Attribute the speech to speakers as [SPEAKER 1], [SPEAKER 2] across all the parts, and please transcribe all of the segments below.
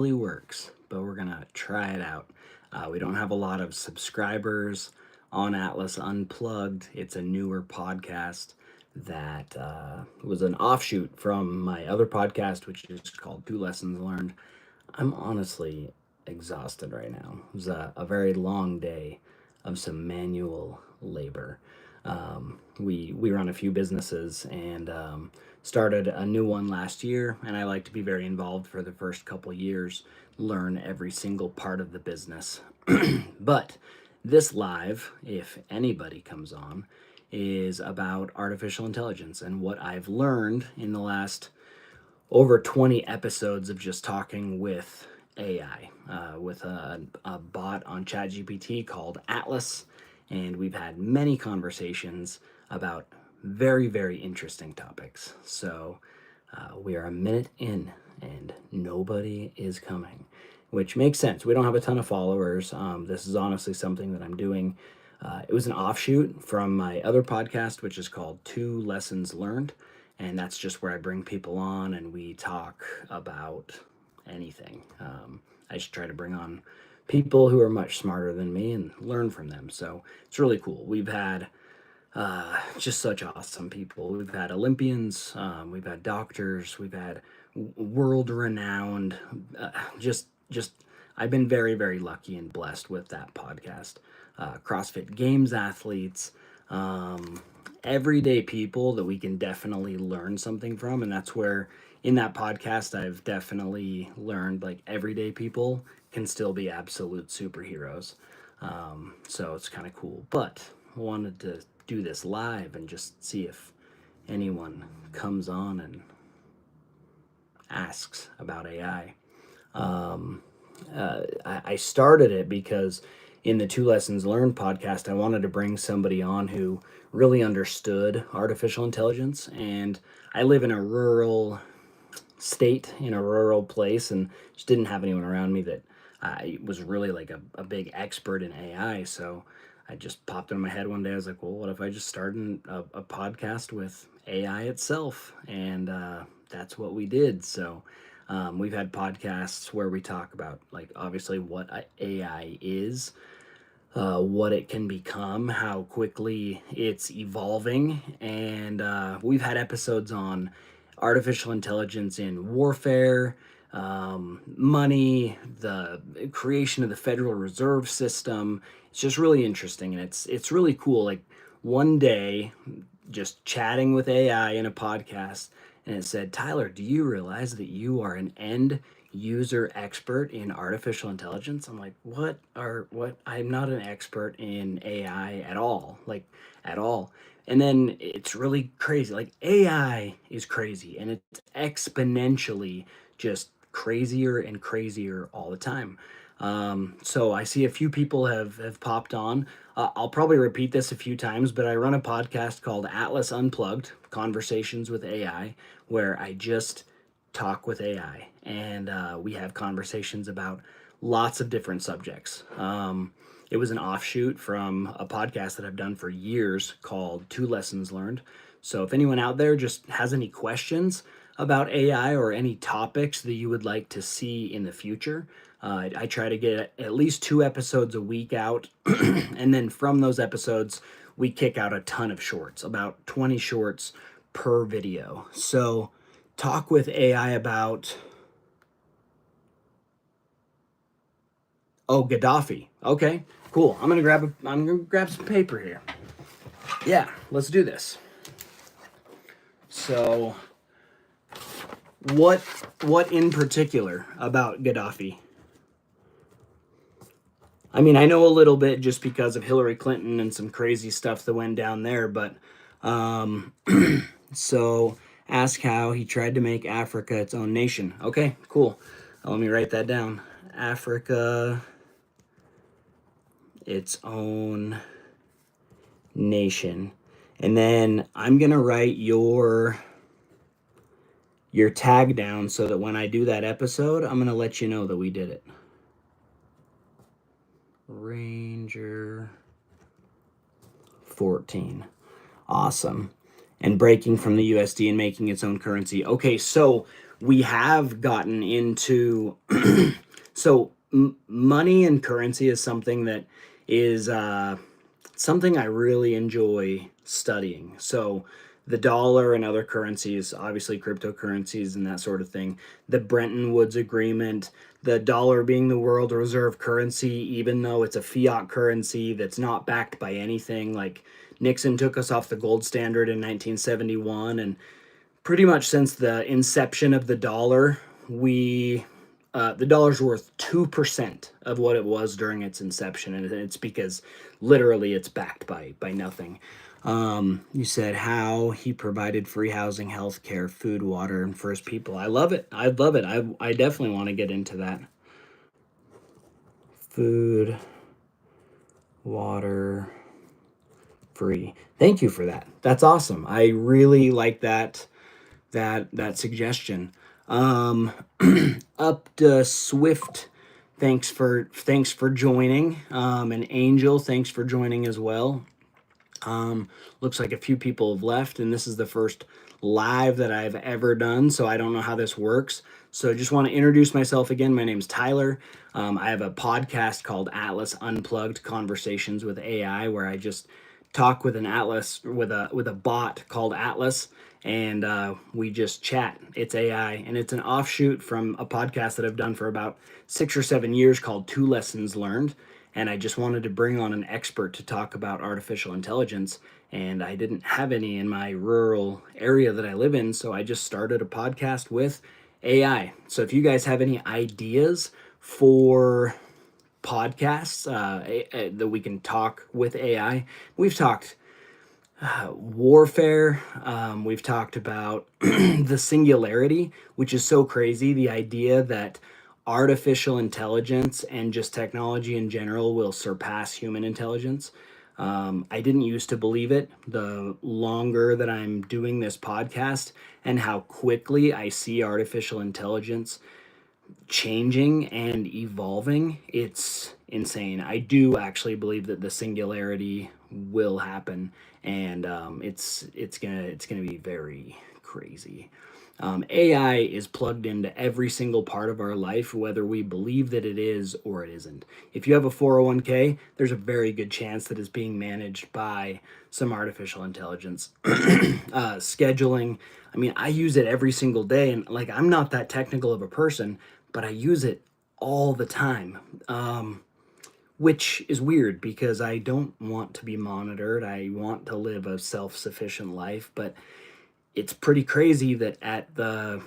[SPEAKER 1] works, but we're gonna try it out. We don't have a lot of subscribers on Atlas Unplugged. It's a newer podcast that was an offshoot from my other podcast, which is called Two Lessons Learned. I'm honestly exhausted right now. It was a very long day of some manual labor. We run a few businesses and started a new one last year, and I like to be very involved for the first couple years, learn every single part of the business. But this live, if anybody comes on, is about artificial intelligence and what I've learned in the last over 20 episodes of just talking with AI, with a bot on ChatGPT called Atlas. And we've had many conversations about very, very interesting topics. So we are a minute in and nobody is coming, which makes sense. We don't have a ton of followers. This is honestly something that I'm doing. It was an offshoot from my other podcast, which is called Two Lessons Learned. And that's just where I bring people on and we talk about anything. I just try to bring on people who are much smarter than me and learn from them. So it's really cool. We've had just such awesome people. We've had Olympians, we've had doctors, we've had world-renowned. Just I've been very, very lucky and blessed with that podcast. CrossFit Games athletes, everyday people that we can definitely learn something from, and that's where in that podcast I've definitely learned like everyday people can still be absolute superheroes. So it's kind of cool. But I wanted to do this live and just see if anyone comes on and asks about AI. I started it because in the Two Lessons Learned podcast, I wanted to bring somebody on who really understood artificial intelligence. And I live in a rural state, in a rural place, and just didn't have anyone around me that was really like a big expert in AI. So I just popped into my head one day. I was like, well, what if I just started a podcast with AI itself? And that's what we did. So we've had podcasts where we talk about, like, obviously what AI is, what it can become, how quickly it's evolving. And we've had episodes on artificial intelligence in warfare, money, the creation of the Federal Reserve System. It's just really interesting, and it's really cool. Like one day, just chatting with AI in a podcast, and it said, "Tyler, do you realize that you are an end user expert in artificial intelligence?" I'm like, what? I'm not an expert in AI at all, like at all. And then it's really crazy. Like AI is crazy and it's exponentially just crazier and crazier all the time. So I see a few people have popped on. I'll probably repeat this a few times, but I run a podcast called Atlas Unplugged Conversations with AI, where I just talk with AI and we have conversations about lots of different subjects. It was an offshoot from a podcast that I've done for years called Two Lessons Learned. So if anyone out there just has any questions about AI or any topics that you would like to see in the future, I try to get at least 2 episodes a week out. And then from those episodes, we kick out a ton of shorts, about 20 shorts per video. So talk with AI about, oh, Gaddafi. Okay, cool. I'm gonna grab some paper here. Yeah, let's do this. So what what in particular about Gaddafi? I mean, I know a little bit just because of Hillary Clinton and some crazy stuff that went down there, but um, so ask how he tried to make Africa its own nation. Okay, cool. Let me write that down. Africa, its own nation. And then I'm going to write your tag down so that when I do that episode, I'm going to let you know that we did it. Ranger 14. Awesome. And breaking from the USD and making its own currency. Okay, so we have gotten into so money and currency is something that is something I really enjoy studying. So the dollar and other currencies, obviously cryptocurrencies and that sort of thing, the Bretton Woods Agreement, the dollar being the world reserve currency, even though it's a fiat currency that's not backed by anything. Like Nixon took us off the gold standard in 1971, and pretty much since the inception of the dollar, we the dollar's worth 2% of what it was during its inception, and it's because literally it's backed by nothing. You said how he provided free housing, health care, food, water, and for his people. I love it. I love it. I definitely want to get into that. Food, water, free. Thank you for that. That's awesome. I really like that suggestion. Um, Up to Swift, thanks for joining. And Angel, thanks for joining as well. Looks like a few people have left, and this is the first live that I've ever done, so I don't know how this works. So just want to introduce myself again. My name's Tyler. I have a podcast called Atlas Unplugged Conversations with AI, where I just talk with an Atlas with a bot called Atlas, and we just chat. It's AI, and it's an offshoot from a podcast that I've done for about 6 or 7 years called Two Lessons Learned. And I just wanted to bring on an expert to talk about artificial intelligence. And I didn't have any in my rural area that I live in, so I just started a podcast with AI. So if you guys have any ideas for podcasts that we can talk with AI, we've talked warfare. We've talked about the singularity, which is so crazy. The idea that artificial intelligence and just technology in general will surpass human intelligence. I didn't used to believe it. The longer that I'm doing this podcast and how quickly I see artificial intelligence changing and evolving, it's insane. I do actually believe that the singularity will happen, and it's gonna be very crazy. AI is plugged into every single part of our life, whether we believe that it is or it isn't. If you have a 401k, there's a very good chance that it's being managed by some artificial intelligence. Scheduling, I mean, I use it every single day, and like, I'm not that technical of a person, but I use it all the time. Which is weird because I don't want to be monitored. I want to live a self sufficient life, but it's pretty crazy that at the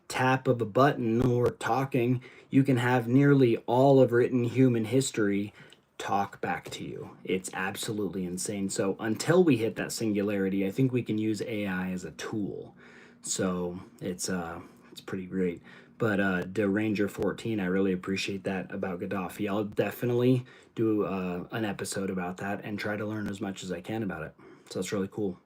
[SPEAKER 1] tap of a button or talking, you can have nearly all of written human history talk back to you. It's absolutely insane. So until we hit that singularity, I think we can use AI as a tool. So it's pretty great. But the Ranger 14, I really appreciate that about Gaddafi. I'll definitely do an episode about that and try to learn as much as I can about it. So that's really cool.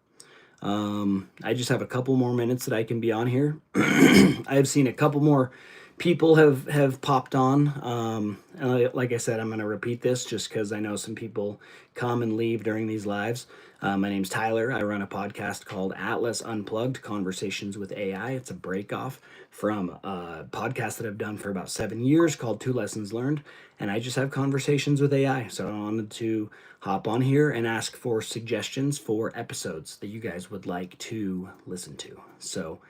[SPEAKER 1] I just have a couple more minutes that I can be on here. I have seen a couple more people have popped on. And like I said, I'm going to repeat this just because I know some people come and leave during these lives. My name's Tyler. I run a podcast called Atlas Unplugged Conversations with AI. It's a break off from a podcast that I've done for about 7 years called Two Lessons Learned. And I just have conversations with AI. So I wanted to hop on here and ask for suggestions for episodes that you guys would like to listen to. So,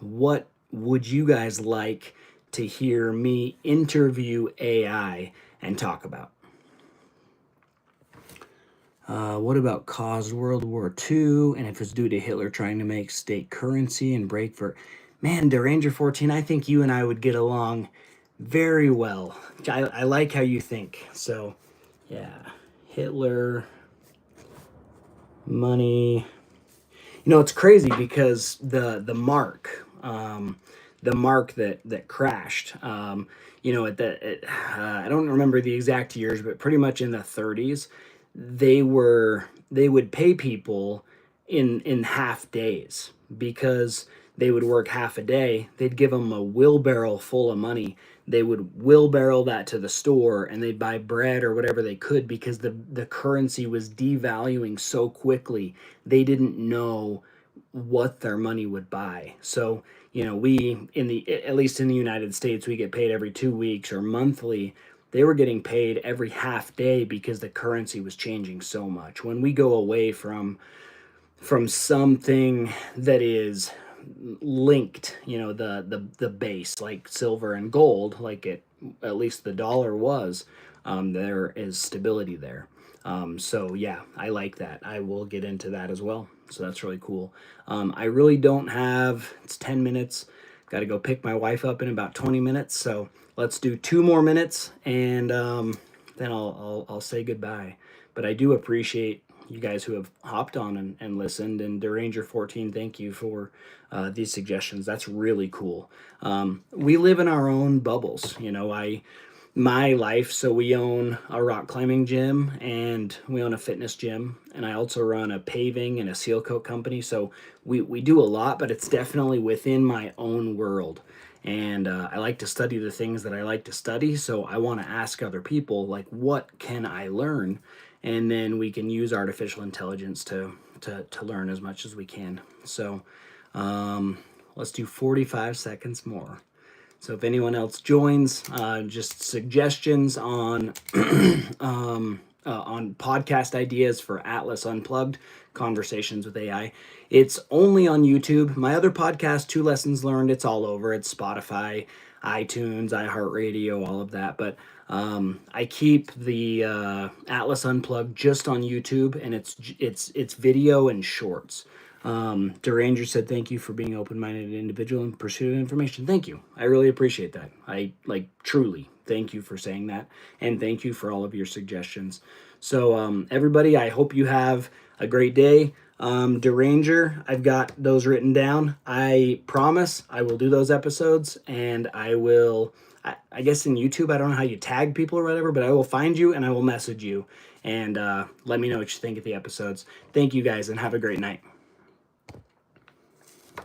[SPEAKER 1] what would you guys like to hear me interview AI and talk about? What about caused World War II? And if it's due to Hitler trying to make state currency and break for... Man, Deranger 14, I think you and I would get along very well. I like how you think. So, yeah. Hitler, money. You know, it's crazy because the mark that crashed, I don't remember the exact years, but pretty much in the 30s, they would pay people in half days because they would work half a day. They'd give them a wheelbarrow full of money. They would wheelbarrow that to the store and they'd buy bread or whatever they could because the currency was devaluing so quickly. They didn't know what their money would buy. So, we at least in the United States, we get paid every 2 weeks or monthly. They were getting paid every half day because the currency was changing so much. When we go away from something that is linked, the base, like silver and gold, like it at least the dollar was, there is stability there. So yeah, I like that. I will get into that as well. So that's really cool. I really don't have, it's 10 minutes. Got to go pick my wife up in about 20 minutes. So let's do 2 more minutes, and then I'll say goodbye. But I do appreciate you guys who have hopped on and listened. And Deranger14, thank you for these suggestions. That's really cool. We live in our own bubbles. My life, so we own a rock climbing gym and we own a fitness gym, and I also run a paving and a seal coat company. So we do a lot, but it's definitely within my own world. And I like to study the things that I like to study, so I want to ask other people, like, what can I learn? And then we can use artificial intelligence to learn as much as we can. So let's do 45 seconds more. So if anyone else joins, just suggestions on podcast ideas for Atlas Unplugged, Conversations with AI. It's only on YouTube. My other podcast, Two Lessons Learned, it's all over. It's Spotify, iTunes, iHeartRadio, all of that. But I keep the Atlas Unplugged just on YouTube, and it's video and shorts. Deranger said, thank you for being an open-minded individual and pursuit of information. Thank you. I really appreciate that. I truly thank you for saying that. And thank you for all of your suggestions. So, everybody, I hope you have a great day. Deranger, I've got those written down. I promise I will do those episodes, and I guess in YouTube, I don't know how you tag people or whatever, but I will find you and I will message you, and let me know what you think of the episodes. Thank you guys, and have a great night.